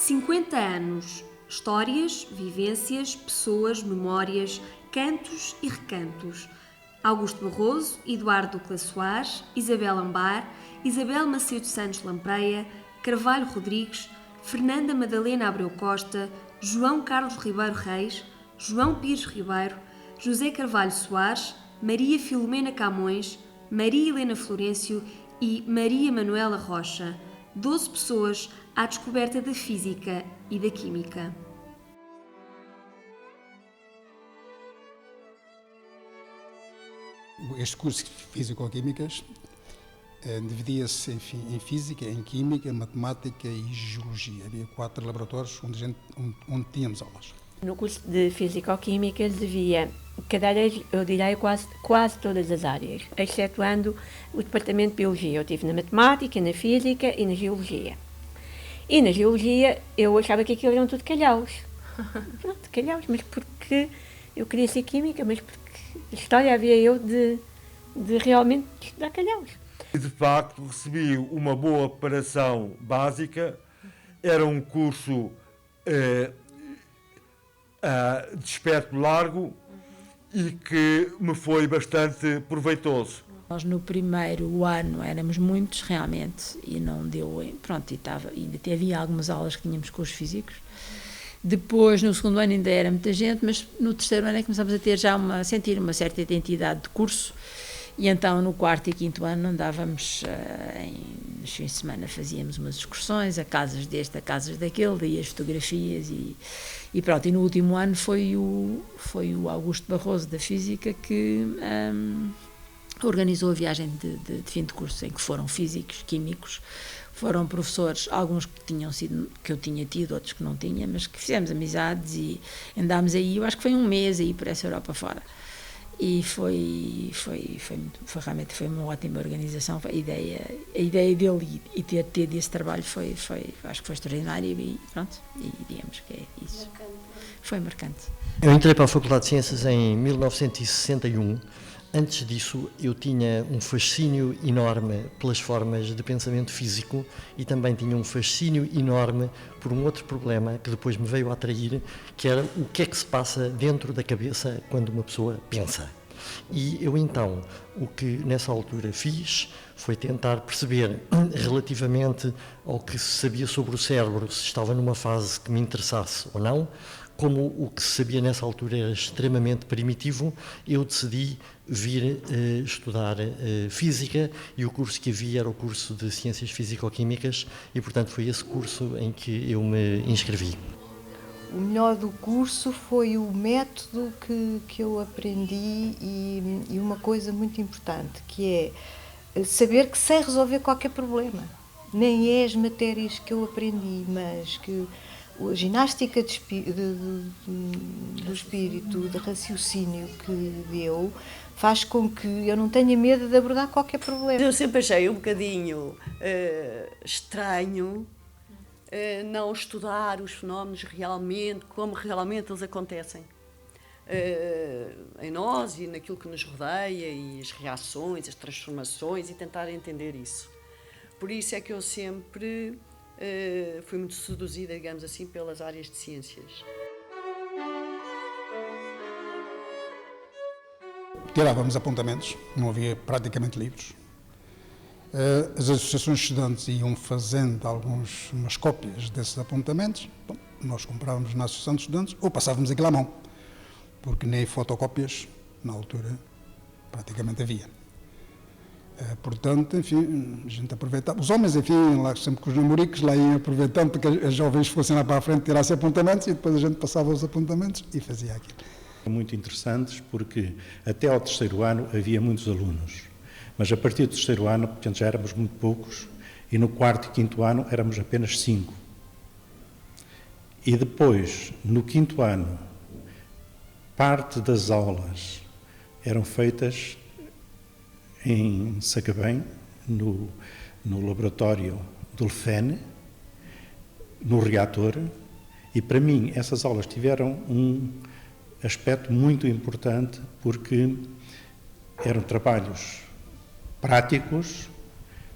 50 anos. Histórias, vivências, pessoas, memórias, cantos e recantos. Augusto Barroso, Eduardo Ducla Soares, Isabel Ambar, Isabel Macedo Santos Lampreia, Carvalho Rodrigues, Fernanda Madalena Abreu Costa, João Carlos Ribeiro Reis, João Pires Ribeiro, José Carvalho Soares, Maria Filomena Camões, Maria Helena Florencio e Maria Manuela Rocha. 12 pessoas à descoberta da física e da química. Este curso de Físico-Químicas dividia-se em Física, em Química, Matemática e Geologia. Havia 4 laboratórios onde tínhamos aulas. No curso de Físico-Químicas havia cadeiras, eu diria, quase todas as áreas, excetuando o departamento de Biologia. Eu estive na Matemática, na Física e na Geologia. E na Geologia eu achava que aquilo eram tudo calhaus. Pronto, calhaus, mas porque eu queria ser Química, mas porque história havia eu de realmente estudar calhaus. De facto, recebi uma boa preparação básica, era um curso de espectro largo e que me foi bastante proveitoso. Nós no primeiro ano éramos muitos realmente e não deu, pronto, ainda havia algumas aulas que tínhamos cursos físicos. Depois, no segundo ano ainda era muita gente, mas no terceiro ano é que começámos a ter sentir uma certa identidade de curso. E então, no quarto e quinto ano, andávamos, nos fins de semana fazíamos umas excursões a casas deste, a casas daquele, daí as fotografias e pronto. E no último ano foi o Augusto Barroso, da Física, que organizou a viagem de fim de curso, em que foram físicos, químicos, foram professores, alguns que eu tinha tido, outros que não tinha, mas que fizemos amizades e andámos aí, eu acho que foi um mês aí por essa Europa fora. E realmente foi uma ótima organização. A ideia dele e ter tido esse trabalho acho que foi extraordinário e pronto, e digamos que é isso. Foi marcante. Eu entrei para a Faculdade de Ciências em 1961. Antes disso, eu tinha um fascínio enorme pelas formas de pensamento físico e também tinha um fascínio enorme por um outro problema que depois me veio a atrair, que era o que é que se passa dentro da cabeça quando uma pessoa pensa. E eu então, o que nessa altura fiz foi tentar perceber relativamente ao que se sabia sobre o cérebro, se estava numa fase que me interessasse ou não. Como o que se sabia nessa altura era extremamente primitivo, eu decidi vir estudar Física e o curso que havia era o curso de Ciências Físico-Químicas e, portanto, foi esse curso em que eu me inscrevi. O melhor do curso foi o método que eu aprendi e uma coisa muito importante, que é saber que sei resolver qualquer problema. Nem é as matérias que eu aprendi, mas que a ginástica do espírito, de raciocínio que deu, faz com que eu não tenha medo de abordar qualquer problema. Eu sempre achei um bocadinho estranho não estudar os fenómenos realmente, como realmente eles acontecem em nós e naquilo que nos rodeia, e as reações, as transformações, e tentar entender isso. Por isso é que eu sempre fui muito seduzida, digamos assim, pelas áreas de ciências. Tirávamos apontamentos, não havia praticamente livros. As associações de estudantes iam fazendo umas cópias desses apontamentos. Bom, nós comprávamos na associação de estudantes ou passávamos aquilo à mão, porque nem fotocópias, na altura, praticamente havia. Portanto, enfim, a gente aproveitava. Os homens, enfim, lá sempre com os namoricos, lá iam aproveitando para que as jovens fossem lá para a frente, tirassem apontamentos e depois a gente passava os apontamentos e fazia aquilo. Muito interessantes porque até ao terceiro ano havia muitos alunos, mas a partir do terceiro ano, portanto, já éramos muito poucos e no quarto e quinto ano éramos apenas 5. E depois, no quinto ano, parte das aulas eram feitas em Sacabém, no laboratório do LFEN, no reator, e para mim essas aulas tiveram um aspecto muito importante porque eram trabalhos práticos,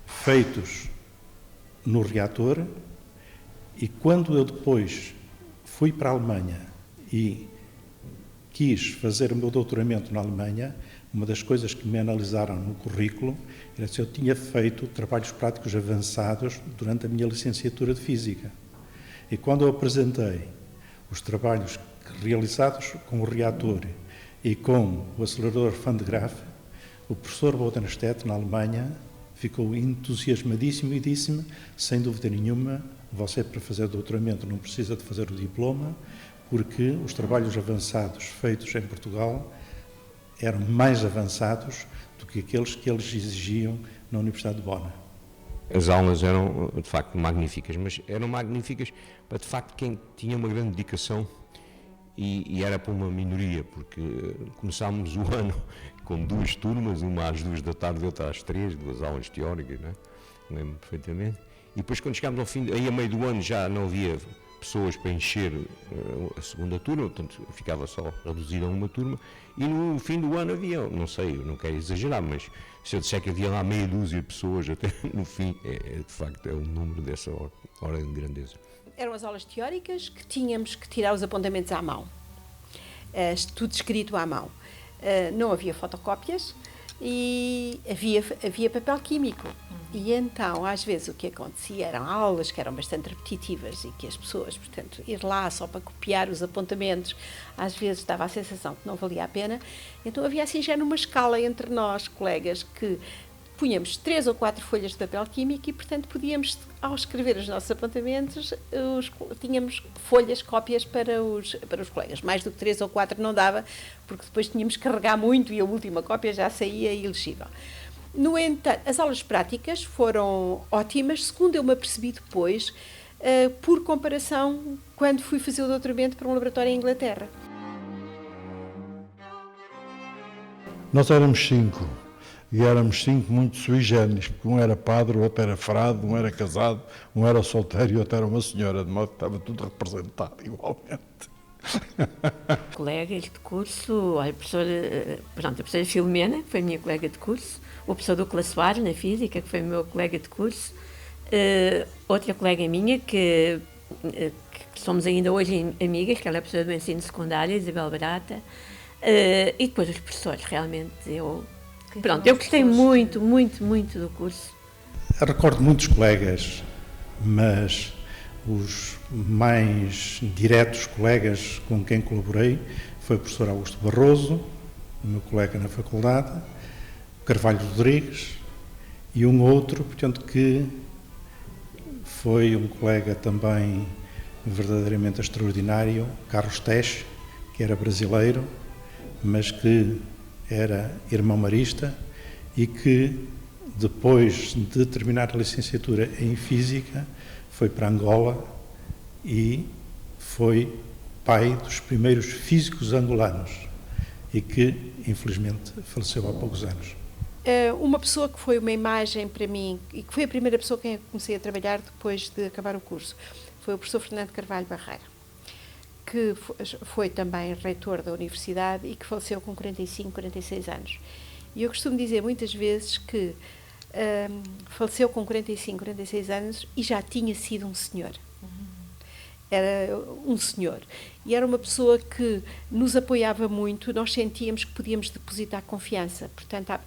feitos no reator E quando eu depois fui para a Alemanha e quis fazer o meu doutoramento na Alemanha, uma das coisas que me analisaram no currículo era se eu tinha feito trabalhos práticos avançados durante a minha licenciatura de Física. E quando eu apresentei os trabalhos realizados com o reator e com o acelerador Van de Graaff, o professor Bodenstedt, na Alemanha, ficou entusiasmadíssimo e disse-me, sem dúvida nenhuma, você para fazer doutoramento não precisa de fazer o diploma, porque os trabalhos avançados feitos em Portugal eram mais avançados do que aqueles que eles exigiam na Universidade de Bona. As aulas eram, de facto, magníficas, mas eram magníficas para, de facto, quem tinha uma grande dedicação e era para uma minoria, porque começámos o ano com 2 turmas, uma às 2 da tarde e outra às 3, 2 aulas teóricas, não é? Lembro perfeitamente. E depois, quando chegámos ao fim, aí a meio do ano já não havia pessoas para encher a segunda turma, portanto ficava só reduzida a uma turma, e no fim do ano havia, não sei, eu não quero exagerar, mas se eu disser que havia lá meia dúzia de pessoas, até no fim, de facto é um número dessa ordem de grandeza. Eram as aulas teóricas que tínhamos que tirar os apontamentos à mão, tudo escrito à mão. Não havia fotocópias e havia papel químico. E então, às vezes, o que acontecia eram aulas que eram bastante repetitivas e que as pessoas, portanto, ir lá só para copiar os apontamentos, às vezes dava a sensação que não valia a pena. Então havia assim já numa escala entre nós, colegas, que punhamos 3 ou 4 folhas de papel químico e, portanto, podíamos, ao escrever os nossos apontamentos, tínhamos folhas, cópias para os colegas. Mais do que 3 ou 4 não dava, porque depois tínhamos que carregar muito e a última cópia já saía ilegível. No entanto, as aulas práticas foram ótimas, segundo eu me apercebi depois, por comparação, quando fui fazer o doutoramento para um laboratório em Inglaterra. Nós éramos 5, e éramos 5 muito sui generis, porque um era padre, o outro era frade, um era casado, um era solteiro e o outro era uma senhora, de modo que estava tudo representado igualmente. Colegas de curso, a professora Filomena, que foi a minha colega de curso, o professor Douglas Soares, na Física, que foi o meu colega de curso, outra colega minha, que somos ainda hoje amigas, que ela é professora do ensino secundário, Isabel Barata, e depois os professores, realmente, eu gostei muito do curso. Eu recordo muitos colegas, mas os mais diretos colegas com quem colaborei foi o professor Augusto Barroso, o meu colega na faculdade, o Carvalho Rodrigues e um outro, portanto, que foi um colega também verdadeiramente extraordinário, Carlos Teche, que era brasileiro, mas que era irmão marista e que, depois de terminar a licenciatura em Física, foi para Angola e foi pai dos primeiros físicos angolanos e que, infelizmente, faleceu há poucos anos. Uma pessoa que foi uma imagem para mim e que foi a primeira pessoa com quem eu comecei a trabalhar depois de acabar o curso foi o professor Fernando Carvalho Barreira, que foi também reitor da universidade e que faleceu com 45, 46 anos. E eu costumo dizer muitas vezes que faleceu com 45, 46 anos e já tinha sido um senhor. Era um senhor. E era uma pessoa que nos apoiava muito, nós sentíamos que podíamos depositar confiança. Portanto,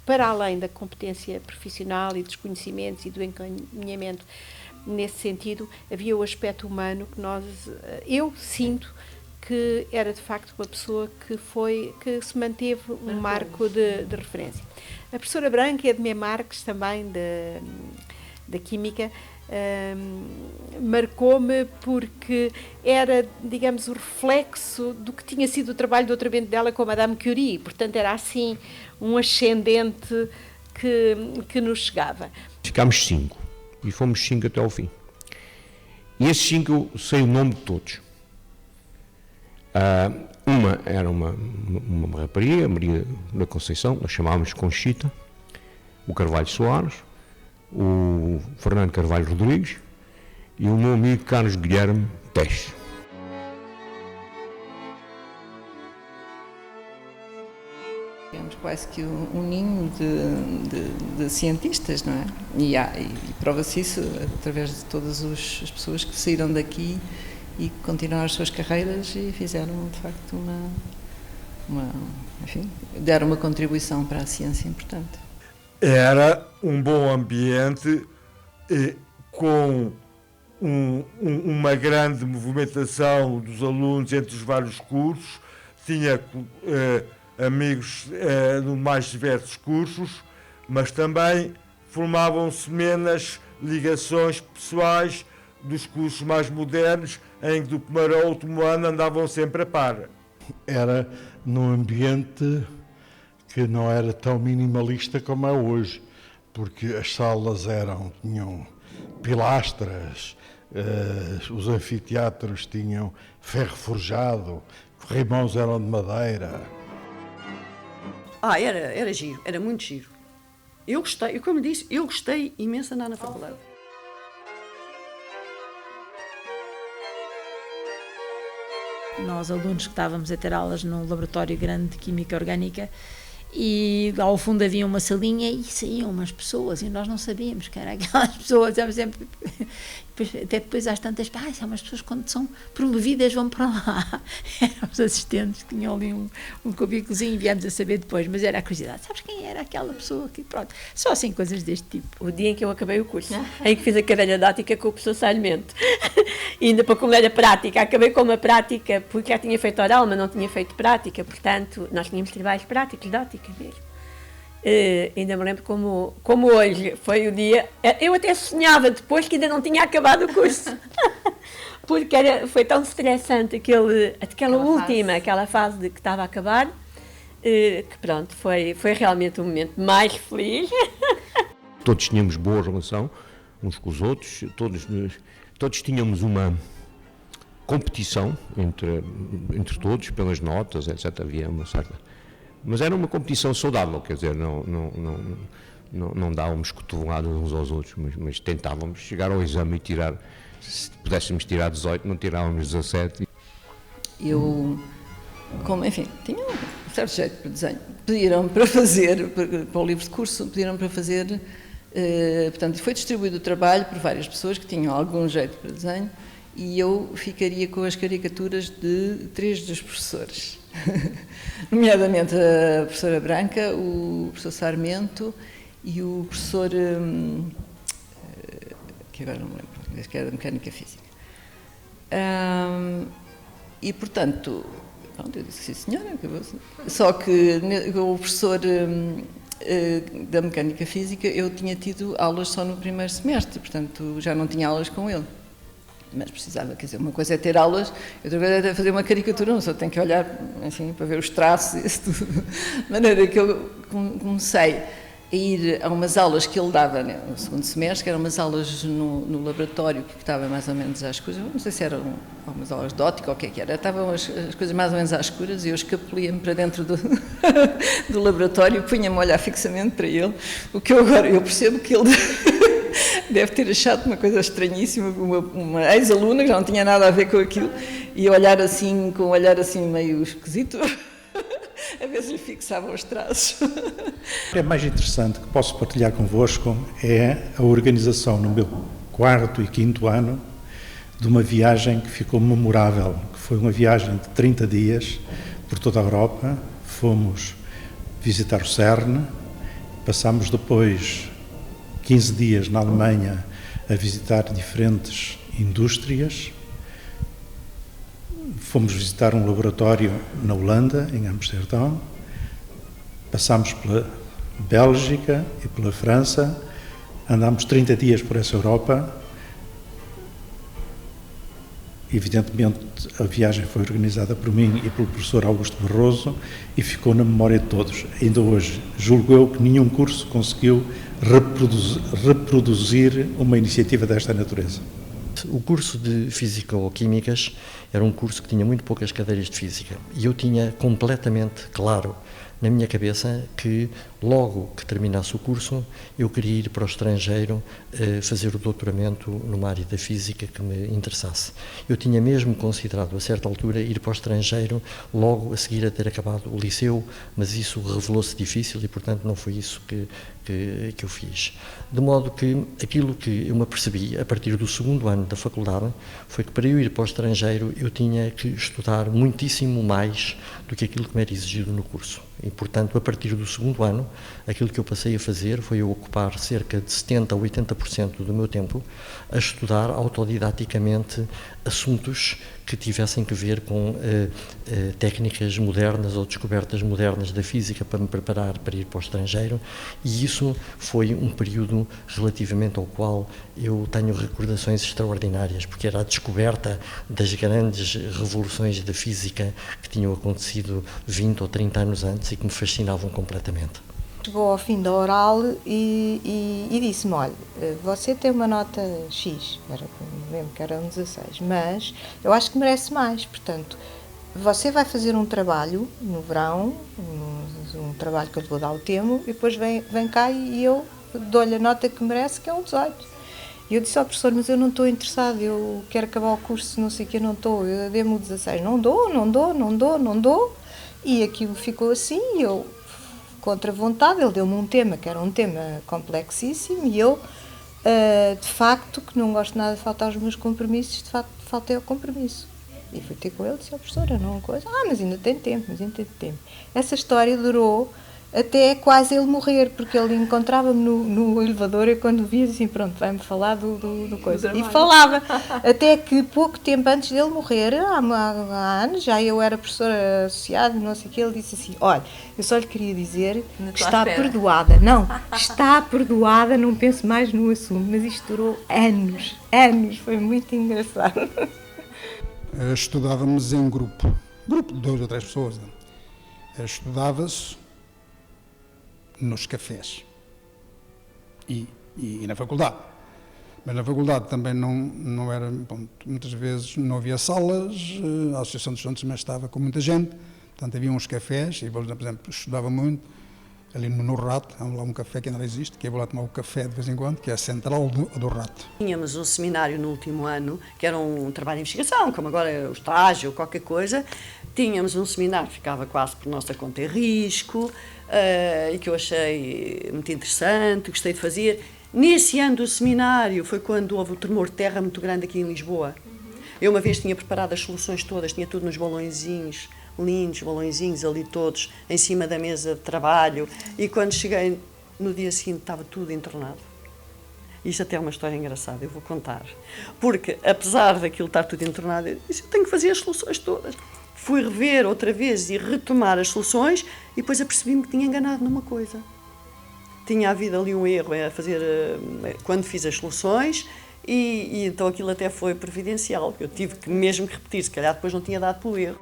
para além da competência profissional e dos conhecimentos e do encaminhamento nesse sentido, havia o aspecto humano que eu sinto que era de facto uma pessoa que se manteve um marco de referência. A professora Branca Edmé Marques, também da Química, marcou-me porque era, digamos, o reflexo do que tinha sido o trabalho de doutoramento dela com a Madame Curie, portanto era assim um ascendente que nos chegava. Ficámos 5 e fomos 5 até ao fim. E esses 5 eu sei o nome de todos. Uma era uma rapariga, Maria da Conceição, nós chamávamos Conchita, o Carvalho Soares, o Fernando Carvalho Rodrigues e o meu amigo Carlos Guilherme Teche. Tivemos quase que um ninho de cientistas, não é? E prova-se isso através de todas as pessoas que saíram daqui e que continuaram as suas carreiras e fizeram, de facto, enfim, deram uma contribuição para a ciência importante. Era um bom ambiente com uma grande movimentação dos alunos entre os vários cursos, tinha amigos de mais diversos cursos, mas também formavam-se menos ligações pessoais dos cursos mais modernos, em que do primeiro ao último ano andavam sempre a par. Era num ambiente que não era tão minimalista como é hoje, porque as salas tinham pilastras, os anfiteatros tinham ferro forjado, corrimãos eram de madeira. Era giro, era muito giro. Eu gostei, como disse, eu gostei imenso de andar na faculdade. Nós, alunos que estávamos a ter aulas no laboratório grande de Química Orgânica, e lá ao fundo havia uma salinha e saíam umas pessoas e nós não sabíamos quem eram aquelas pessoas, sempre, até depois às tantas, são umas pessoas quando são promovidas vão para lá. Eram os assistentes que tinham ali um cubículozinho e viemos a saber depois, mas era a curiosidade, sabes quem era aquela pessoa aqui, pronto, só assim coisas deste tipo. O dia em que eu acabei o curso, em que fiz a cadeira dática com o professor Sarmento, e ainda para como era prática, acabei com uma prática, porque já tinha feito oral, mas não tinha feito prática, portanto, nós tínhamos trabalhos práticos, dática mesmo. Ainda me lembro como hoje foi o dia, eu até sonhava depois que ainda não tinha acabado o curso, porque foi tão estressante aquela fase de que estava a acabar, que pronto, foi realmente o momento mais feliz. Todos tínhamos boa relação uns com os outros, todos tínhamos uma competição entre todos, pelas notas, etc. Havia uma certa... Mas era uma competição saudável, quer dizer, não dávamos cotoveladas uns aos outros, mas tentávamos chegar ao exame e tirar, se pudéssemos tirar 18, não tirávamos 17. Eu, enfim, tinha um certo jeito para desenho. Pediram para fazer, para o livro de curso, pediram para fazer, portanto, foi distribuído o trabalho por várias pessoas que tinham algum jeito para desenho e eu ficaria com as caricaturas de 3 dos professores. Nomeadamente a professora Branca, o professor Sarmento e o professor, que agora não me lembro, que era da Mecânica Física. E, portanto, eu disse, sim senhora, acabou-se. Só que o professor da Mecânica Física, eu tinha tido aulas só no primeiro semestre, portanto já não tinha aulas com ele. Mas precisava, quer dizer, uma coisa é ter aulas, outra coisa é fazer uma caricatura, não só tem que olhar, enfim, para ver os traços e isso tudo. De maneira que eu comecei a ir a umas aulas que ele dava no segundo semestre, que eram umas aulas no laboratório, que estava mais ou menos às escuras, não sei se eram umas aulas de ótica ou o que é que era, estavam as coisas mais ou menos às escuras e eu escapulia-me para dentro do laboratório, punha-me a olhar fixamente para ele, o que eu percebo que ele... deve ter achado uma coisa estranhíssima, uma ex-aluna que já não tinha nada a ver com aquilo, e olhar assim, com um olhar assim meio esquisito, a ver se lhe fixavam os traços. O mais interessante que posso partilhar convosco é a organização no meu 4º e 5º ano de uma viagem que ficou memorável, que foi uma viagem de 30 dias por toda a Europa. Fomos visitar o CERN, passámos depois 15 dias na Alemanha a visitar diferentes indústrias. Fomos visitar um laboratório na Holanda, em Amsterdão. Passámos pela Bélgica e pela França. Andámos 30 dias por essa Europa. Evidentemente, a viagem foi organizada por mim e pelo professor Augusto Barroso e ficou na memória de todos. Ainda hoje, julgo eu que nenhum curso conseguiu reproduzir uma iniciativa desta natureza. O curso de Físico-Químicas era um curso que tinha muito poucas cadeiras de Física e eu tinha completamente claro na minha cabeça que logo que terminasse o curso, eu queria ir para o estrangeiro fazer o doutoramento numa área da física que me interessasse. Eu tinha mesmo considerado, a certa altura, ir para o estrangeiro logo a seguir a ter acabado o liceu, mas isso revelou-se difícil e, portanto, não foi isso que eu fiz. De modo que aquilo que eu me apercebi a partir do segundo ano da faculdade foi que para eu ir para o estrangeiro eu tinha que estudar muitíssimo mais do que aquilo que me era exigido no curso. E, portanto, a partir do segundo ano, aquilo que eu passei a fazer foi eu ocupar cerca de 70% a 80% do meu tempo a estudar autodidaticamente assuntos que tivessem que ver com técnicas modernas ou descobertas modernas da física para me preparar para ir para o estrangeiro, e isso foi um período relativamente ao qual eu tenho recordações extraordinárias, porque era a descoberta das grandes revoluções da física que tinham acontecido 20 ou 30 anos antes e que me fascinavam completamente. Chegou ao fim da oral e disse-me, olha, você tem uma nota X, lembro que era um 16, mas eu acho que merece mais, portanto, você vai fazer um trabalho no verão, um trabalho que eu lhe vou dar o tema, e depois vem cá e eu dou-lhe a nota que merece, que é um 18. E eu disse ao professor, mas eu não estou interessado, eu quero acabar o curso, não sei o que, eu não estou, eu dei-me o 16, não dou, e aquilo ficou assim, e eu, contra a vontade, ele deu-me um tema, que era um tema complexíssimo, e eu, de facto, que não gosto nada de faltar aos meus compromissos, de facto, faltei ao compromisso. E fui ter com ele e disse, professora, não coisa, mas ainda tem tempo. Essa história durou até quase ele morrer, porque ele encontrava-me no elevador e quando via assim, pronto, vai-me falar do coisa. E falava, até que pouco tempo antes dele morrer, há anos, já eu era professora associada, não sei o que, ele disse assim, olha, eu só lhe queria dizer que está perdoada. Não, está perdoada, não penso mais no assunto, mas isto durou anos, foi muito engraçado. Estudávamos em grupo de 2 ou 3 pessoas. Estudava-se nos cafés e na faculdade. Mas na faculdade também não era, bom, muitas vezes não havia salas, a Associação dos Estudantes também estava com muita gente, portanto havia uns cafés, e por exemplo, estudava muito ali no Rato, há lá um café que ainda existe, que eu vou lá tomar o café de vez em quando, que é a Central do Rato. Tínhamos um seminário no último ano, que era um trabalho de investigação, como agora é o estágio ou qualquer coisa. Tínhamos um seminário que ficava quase por nossa conta e risco, e que eu achei muito interessante, gostei de fazer. Nesse ano do seminário foi quando houve o tremor de terra muito grande aqui em Lisboa. Eu uma vez tinha preparado as soluções todas, tinha tudo nos balõezinhos, lindos, balõezinhos ali todos, em cima da mesa de trabalho, e quando cheguei no dia seguinte estava tudo entornado. Isto até é uma história engraçada, eu vou contar. Porque, apesar daquilo estar tudo entornado, eu disse, eu tenho que fazer as soluções todas. Fui rever outra vez e retomar as soluções, e depois apercebi-me que tinha enganado numa coisa. Tinha havido ali um erro a fazer, quando fiz as soluções, e então aquilo até foi providencial, eu tive que mesmo repetir, se calhar depois não tinha dado pelo erro.